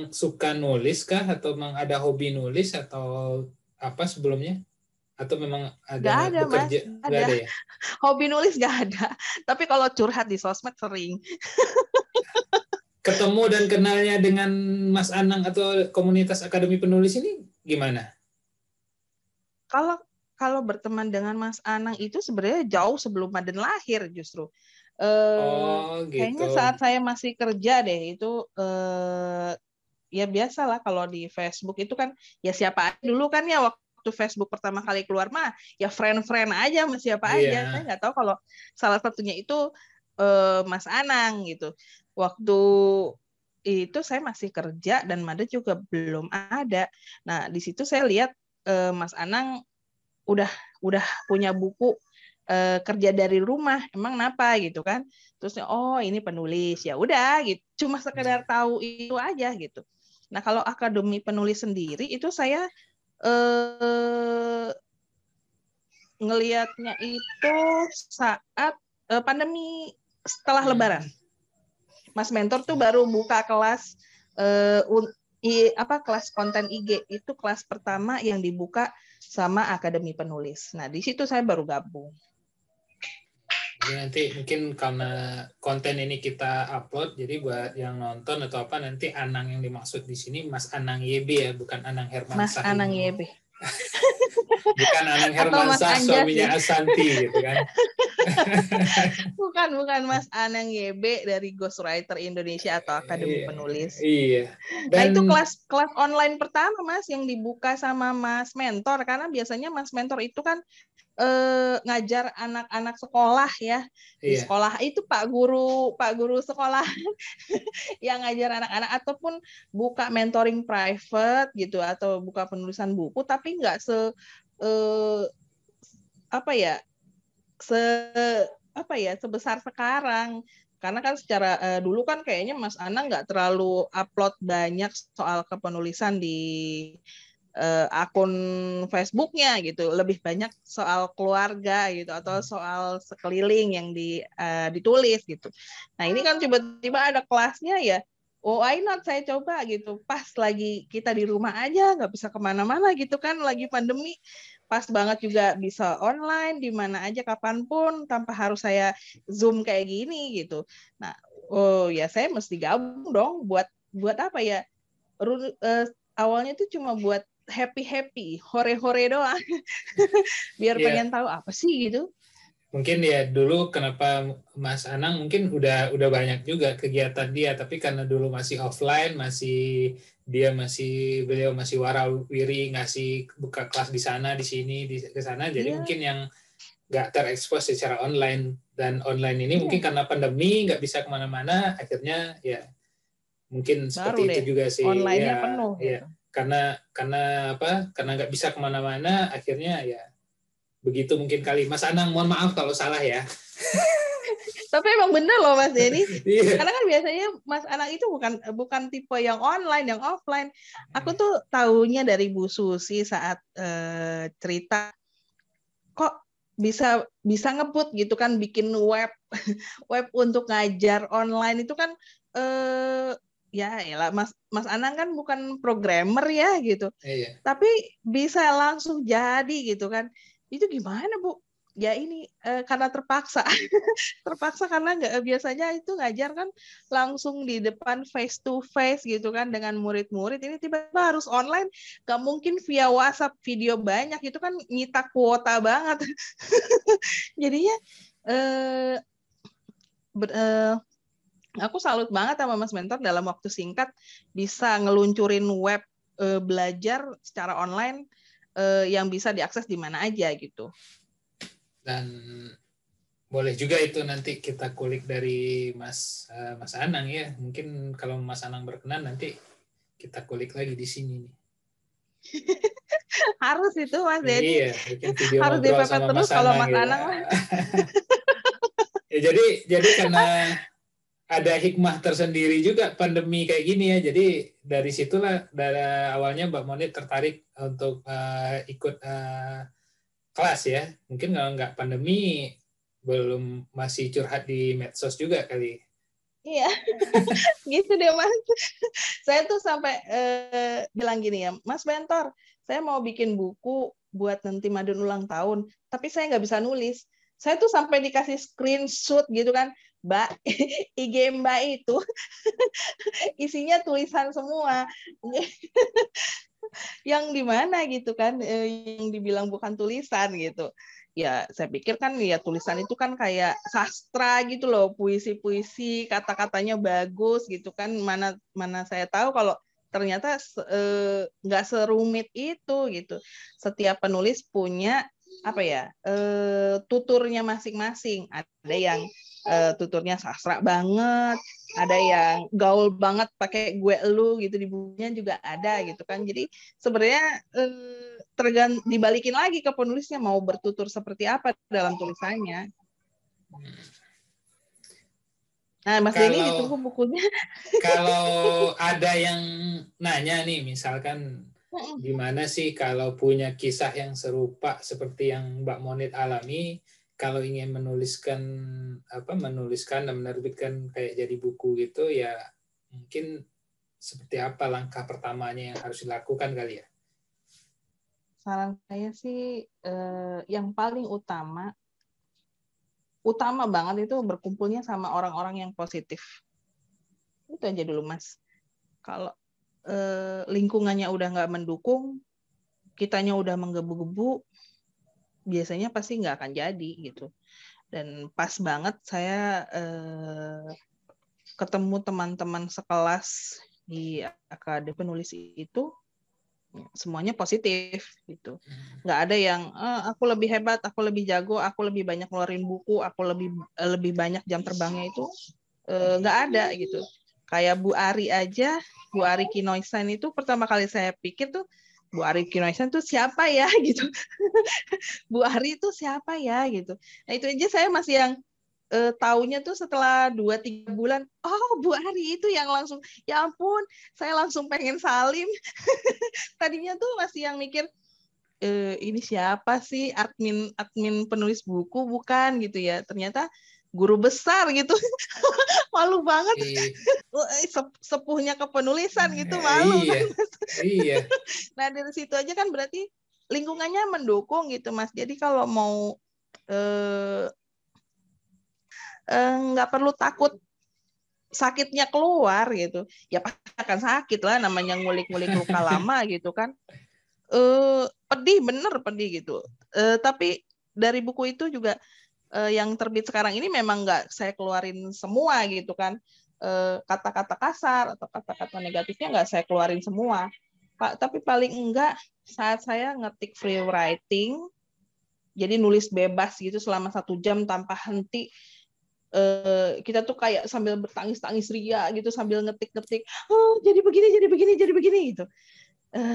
suka nulis kah, atau memang ada hobi nulis atau apa sebelumnya? Atau memang ada bekerja?
Mas. Nggak ada ya? Hobi nulis nggak ada. Tapi kalau curhat di sosmed sering.
Ketemu dan kenalnya dengan Mas Anang atau komunitas Akademi Penulis ini gimana?
Kalau berteman dengan Mas Anang itu sebenarnya jauh sebelum Maden lahir justru.
Gitu.
Kayaknya saat saya masih kerja deh itu, ya biasalah kalau di Facebook itu kan ya siapa aja dulu kan ya, waktu Facebook pertama kali keluar mah ya friend aja sama siapa aja. Saya nggak tahu kalau salah satunya itu Mas Anang gitu. Waktu itu saya masih kerja dan Mada juga belum ada. Nah di situ saya lihat Mas Anang udah punya buku kerja dari rumah, emang kenapa gitu kan? Terus oh ini penulis, ya udah gitu. Cuma sekedar tahu itu aja gitu. Nah kalau Akademi Penulis sendiri itu saya ngelihatnya itu saat pandemi setelah Lebaran. Mas Mentor tuh baru buka kelas kelas konten IG, itu kelas pertama yang dibuka sama Akademi Penulis. Nah, di situ saya baru gabung.
Jadi nanti mungkin karena konten ini kita upload, jadi buat yang nonton atau apa, nanti Anang yang dimaksud di sini Mas Anang YB ya, bukan Anang Hermansyah.
Mas Anang YB.
Bukan Anang Hermansyah suaminya Asanti gitu kan.
bukan Mas Anang YB dari Ghostwriter Indonesia atau Akademi Penulis.
Iya.
Nah itu kelas online pertama Mas yang dibuka sama Mas Mentor, karena biasanya Mas Mentor itu kan ngajar anak-anak sekolah ya. Di sekolah itu Pak guru sekolah yang ngajar anak-anak, ataupun buka mentoring private gitu, atau buka penulisan buku, tapi nggak sebesar sekarang. Karena kan secara dulu kan kayaknya Mas Anang nggak terlalu upload banyak soal kepenulisan di akun Facebooknya gitu, lebih banyak soal keluarga gitu atau soal sekeliling yang ditulis gitu. Nah ini kan tiba-tiba ada kelasnya ya, oh why not saya coba gitu, pas lagi kita di rumah aja nggak bisa kemana-mana gitu kan, lagi pandemi, pas banget juga bisa online di mana aja kapanpun tanpa harus saya Zoom kayak gini gitu. Nah oh ya saya mesti gabung dong, buat apa ya, awalnya itu cuma buat happy hore doang. Biar pengen tahu apa sih gitu.
Mungkin ya dulu kenapa Mas Anang mungkin udah banyak juga kegiatan dia, tapi karena dulu masih offline, beliau masih warawiri ngasih buka kelas di sana di sini di sana, jadi mungkin yang nggak terekspos secara online, dan online ini mungkin karena pandemi nggak bisa kemana-mana, akhirnya ya mungkin seperti itu juga sih.
Online-nya penuh gitu.
Karena nggak bisa kemana-mana, akhirnya ya begitu mungkin kali. Mas Anang mohon maaf kalau salah ya.
Tapi emang bener loh Mas Denny. Karena kan biasanya Mas Anang itu bukan tipe yang online, yang offline. Aku tuh taunya dari Bu Susi saat cerita kok bisa ngebut gitu kan, bikin web untuk ngajar online itu kan ya elah, Mas Anang kan bukan programmer ya gitu. Tapi bisa langsung jadi gitu kan. Itu gimana Bu? ya ini karena terpaksa terpaksa karena nggak biasanya itu ngajar kan langsung di depan face to face gitu kan dengan murid-murid, ini tiba-tiba harus online, nggak mungkin via WhatsApp video banyak, itu kan nyita kuota banget. Jadinya eh, aku salut banget sama Mas Mentor dalam waktu singkat bisa ngeluncurin web belajar secara online yang bisa diakses di mana aja gitu.
Dan boleh juga itu nanti kita kulik dari Mas Anang ya. Mungkin kalau Mas Anang berkenan nanti kita kulik lagi di sini nih.
Harus itu Mas Denny.
Iya, bikin video
harus
ngobrol
dipepet
sama
terus
Mas
kalau
Anang
Mas
gitu.
Anang.
Ya, jadi karena ada hikmah tersendiri juga pandemi kayak gini ya. Jadi dari situlah dari awalnya Mbak Monit tertarik untuk ikut kelas ya. Mungkin kalau nggak pandemi belum masih curhat di medsos juga kali.
Iya, gitu deh Mas. Saya tuh sampai bilang gini ya, Mas Mentor, saya mau bikin buku buat nanti Madun ulang tahun, tapi saya nggak bisa nulis. Saya tuh sampai dikasih screenshot gitu kan, Mbak, IG Mbak itu isinya tulisan semua. Yang di mana gitu kan, yang dibilang bukan tulisan gitu. Ya saya pikir kan ya tulisan itu kan kayak sastra gitu loh, puisi-puisi, kata-katanya bagus gitu kan, mana saya tahu kalau ternyata nggak serumit itu gitu. Setiap penulis punya apa ya, tuturnya masing-masing. Ada yang tuturnya sastra banget, ada yang gaul banget pakai gue lu gitu, di bukunya juga ada gitu kan. Jadi sebenarnya dibalikin lagi ke penulisnya mau bertutur seperti apa dalam tulisannya. Nah, Mas Denny ditunggu bukunya.
Kalau ada yang nanya nih, misalkan gimana sih kalau punya kisah yang serupa seperti yang Mbak Monit alami, kalau ingin menuliskan dan menerbitkan kayak jadi buku gitu, ya mungkin seperti apa langkah pertamanya yang harus dilakukan kali ya?
Saran saya sih yang paling utama banget itu berkumpulnya sama orang-orang yang positif. Itu aja dulu Mas. Kalau lingkungannya udah nggak mendukung, kitanya udah menggebu-gebu, biasanya pasti nggak akan jadi gitu. Dan pas banget saya ketemu teman-teman sekelas di akademi penulis itu, semuanya positif gitu. Nggak ada yang aku lebih hebat, aku lebih jago, aku lebih banyak ngeluarin buku, aku lebih banyak jam terbangnya, itu nggak ada gitu. Kayak Bu Ari aja, Bu Ari Kinoisan itu pertama kali saya pikir tuh, Bu Ari Kinoisan tuh siapa ya gitu. Bu Ari itu siapa ya gitu. Nah itu aja saya masih yang taunya tuh setelah 2-3 bulan, oh Bu Ari itu yang langsung, ya ampun, saya langsung pengen salim. Tadinya tuh masih yang mikir, ini siapa sih, admin penulis buku bukan gitu ya, ternyata guru besar gitu. Malu banget. Sepuhnya kepenulisan gitu, malu
iya,
kan.
Iya.
Nah dari situ aja kan berarti lingkungannya mendukung gitu Mas. Jadi kalau mau nggak perlu takut sakitnya keluar gitu, ya pasti akan sakit lah, namanya ngulik-ngulik luka lama gitu kan. Pedih gitu. Tapi dari buku itu juga yang terbit sekarang ini memang nggak saya keluarin semua gitu kan. Kata-kata kasar atau kata-kata negatifnya nggak saya keluarin semua. Tapi paling enggak saat saya ngetik free writing, jadi nulis bebas gitu selama 1 jam tanpa henti, kita tuh kayak sambil bertangis-tangis ria gitu sambil ngetik-ngetik, oh jadi begini gitu.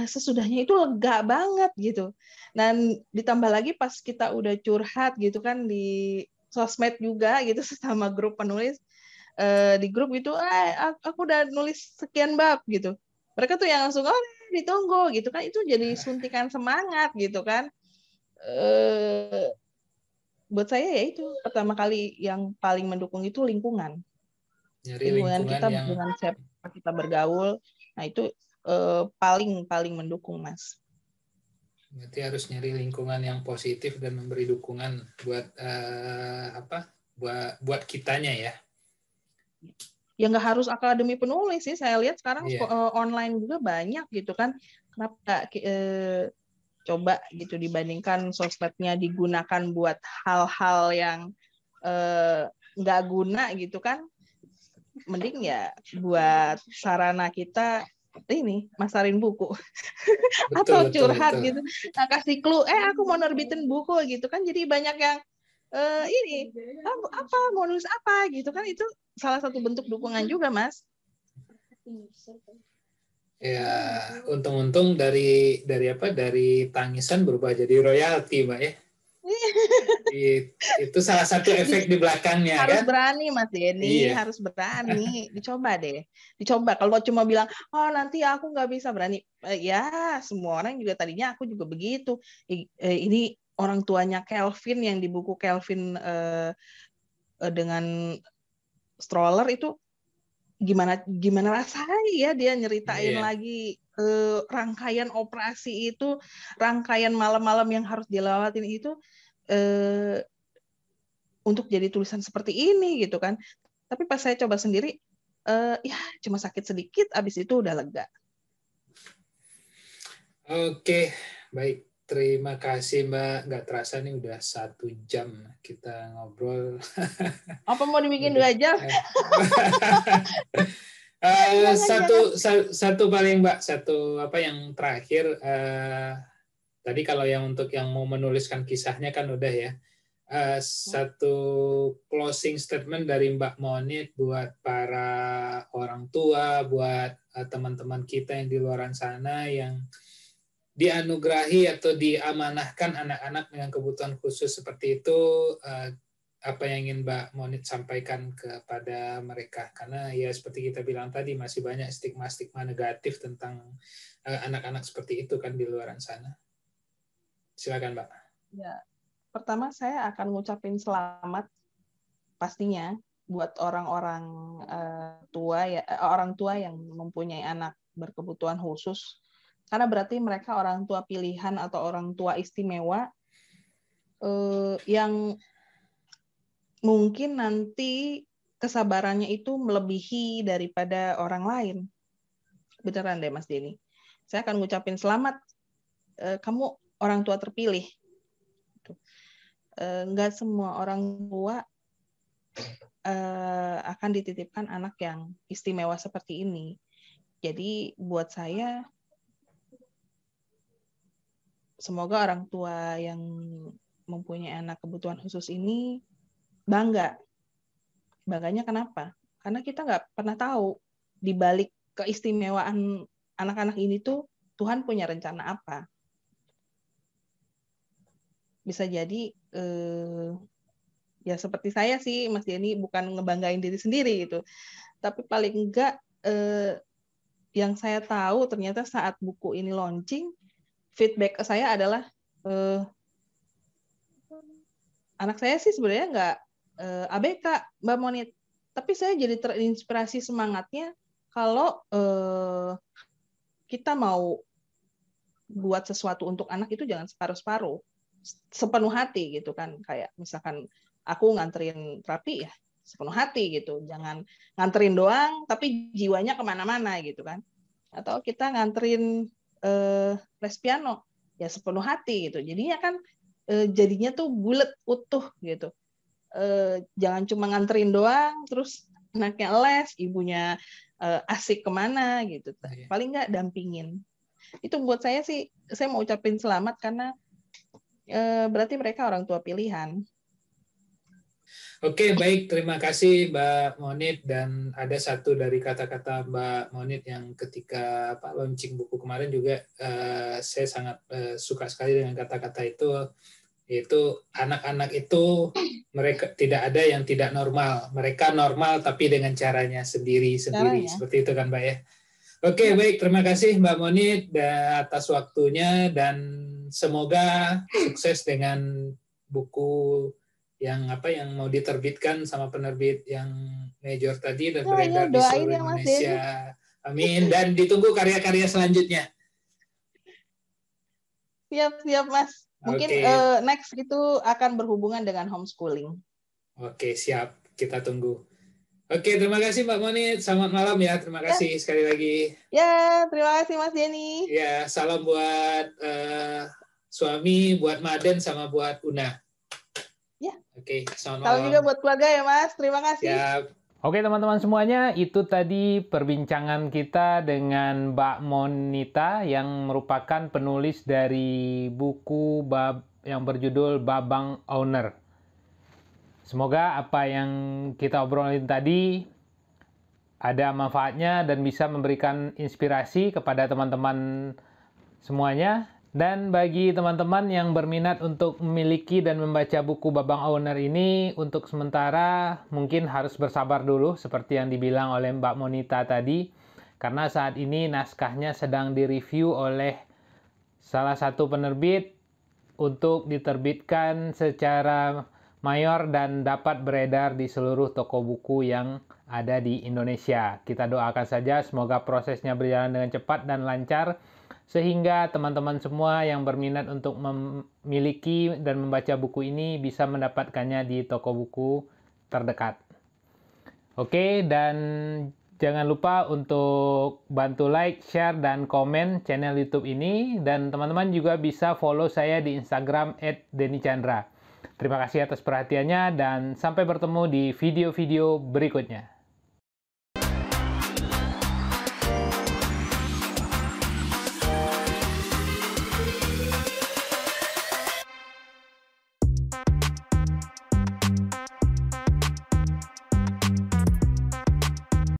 Sesudahnya itu lega banget gitu. Dan ditambah lagi pas kita udah curhat gitu kan di sosmed juga gitu sama grup penulis, di grup itu aku udah nulis sekian bab gitu. Mereka tuh yang langsung, oh ditunggu gitu kan, itu jadi suntikan semangat gitu kan. Buat saya ya itu pertama kali yang paling mendukung itu lingkungan. Lingkungan kita
yang...
dengan siapa kita bergaul, nah itu paling mendukung Mas.
Berarti harus nyari lingkungan yang positif dan memberi dukungan buat buat kitanya ya.
Ya nggak harus akademi penulis sih. Saya lihat sekarang
Iya.
online juga banyak gitu kan. Kenapa nggak coba gitu dibandingkan sosmednya digunakan buat hal-hal yang nggak guna gitu kan. Mending ya buat sarana kita ini masarin buku atau curhat gitu. Nah, kasih clue, aku mau nerbitin buku gitu kan. Jadi banyak yang ini apa mau nulis apa gitu kan, itu salah satu bentuk dukungan juga, Mas.
Ya, untung-untung dari tangisan berubah jadi royalti, Mbak ya. Itu salah satu efek di belakangnya.
Harus
kan?
Berani, Mas Denny,
Iya.
harus berani. Dicoba deh, dicoba. Kalau cuma bilang, oh nanti aku nggak bisa, berani. Ya, semua orang juga tadinya aku juga begitu. Ini orang tuanya Kelvin yang di buku Kelvin dengan stroller itu gimana rasanya ya, dia nyeritain lagi rangkaian operasi itu, rangkaian malam-malam yang harus dilewatin itu untuk jadi tulisan seperti ini gitu kan. Tapi pas saya coba sendiri, ya cuma sakit sedikit, abis itu udah lega.
Oke, baik. Terima kasih Mbak. Nggak terasa nih udah 1 jam kita ngobrol.
Apa mau dibikin 2 jam?
Satu paling Mbak, apa yang terakhir. Tadi kalau yang untuk yang mau menuliskan kisahnya kan udah ya. Satu closing statement dari Mbak Monit buat para orang tua, buat teman-teman kita yang di luar sana yang dianugerahi atau diamanahkan anak-anak dengan kebutuhan khusus seperti itu, apa yang ingin Mbak Monit sampaikan kepada mereka? Karena ya seperti kita bilang tadi, masih banyak stigma-stigma negatif tentang anak-anak seperti itu kan di luar sana. Silakan Mbak.
Ya, pertama saya akan ngucapin selamat pastinya buat orang-orang orang tua yang mempunyai anak berkebutuhan khusus. Karena berarti mereka orang tua pilihan atau orang tua istimewa yang mungkin nanti kesabarannya itu melebihi daripada orang lain. Beneran deh Mas Denny. Saya akan ngucapin selamat, kamu orang tua terpilih. Nggak semua orang tua akan dititipkan anak yang istimewa seperti ini. Jadi buat saya, semoga orang tua yang mempunyai anak kebutuhan khusus ini bangga. Bangganya kenapa? Karena kita nggak pernah tahu di balik keistimewaan anak-anak ini tuh Tuhan punya rencana apa. Bisa jadi ya seperti saya sih, Mas Denny, bukan ngebanggain diri sendiri gitu. Tapi paling enggak yang saya tahu ternyata saat buku ini launching, feedback ke saya adalah anak saya sih sebenarnya nggak ABK, Mbak Monit. Tapi saya jadi terinspirasi semangatnya kalau kita mau buat sesuatu untuk anak itu jangan separuh-separuh, sepenuh hati gitu kan. Kayak misalkan aku nganterin terapi ya sepenuh hati gitu, jangan nganterin doang tapi jiwanya kemana-mana gitu kan. Atau kita nganterin les piano ya sepenuh hati gitu, jadinya kan jadinya tuh bulat utuh gitu. Jangan cuma nganterin doang terus anaknya les, ibunya asik kemana gitu. Paling nggak dampingin. Itu buat saya sih, saya mau ucapin selamat karena berarti mereka orang tua pilihan.
Oke, baik. Terima kasih Mbak Monit. Dan ada satu dari kata-kata Mbak Monit yang ketika Pak launching buku kemarin juga saya sangat suka sekali dengan kata-kata itu, yaitu anak-anak itu mereka tidak ada yang tidak normal. Mereka normal tapi dengan caranya sendiri-sendiri. Seperti itu kan Mbak ya? Oke, baik. Terima kasih Mbak Monit atas waktunya dan semoga sukses dengan buku yang mau diterbitkan sama penerbit yang major tadi dan beredar di seluruh Indonesia. Amin. Dan ditunggu karya-karya selanjutnya.
Siap, Mas. Mungkin
Oke.
next itu akan berhubungan dengan homeschooling.
Oke, siap. Kita tunggu. Oke, terima kasih Mbak Moni. Selamat malam ya. Terima kasih sekali lagi.
Ya, terima kasih Mas Denny.
Ya, salam buat suami, buat Maden, sama buat Una.
Ya.
Oke, selamat malam.
Salam juga buat keluarga ya Mas. Terima kasih.
Ya.
Oke teman-teman semuanya, itu tadi perbincangan kita dengan Mbak Monita yang merupakan penulis dari buku yang berjudul Babang Owner. Semoga apa yang kita obrolin tadi ada manfaatnya dan bisa memberikan inspirasi kepada teman-teman semuanya. Dan bagi teman-teman yang berminat untuk memiliki dan membaca buku Babang Owner ini, untuk sementara mungkin harus bersabar dulu seperti yang dibilang oleh Mbak Monita tadi, karena saat ini naskahnya sedang direview oleh salah satu penerbit untuk diterbitkan secara mayor dan dapat beredar di seluruh toko buku yang ada di Indonesia. Kita doakan saja semoga prosesnya berjalan dengan cepat dan lancar, sehingga teman-teman semua yang berminat untuk memiliki dan membaca buku ini bisa mendapatkannya di toko buku terdekat. Oke, dan jangan lupa untuk bantu like, share, dan komen channel YouTube ini. Dan teman-teman juga bisa follow saya di Instagram @dennychandra. Terima kasih atas perhatiannya dan sampai bertemu di video-video berikutnya.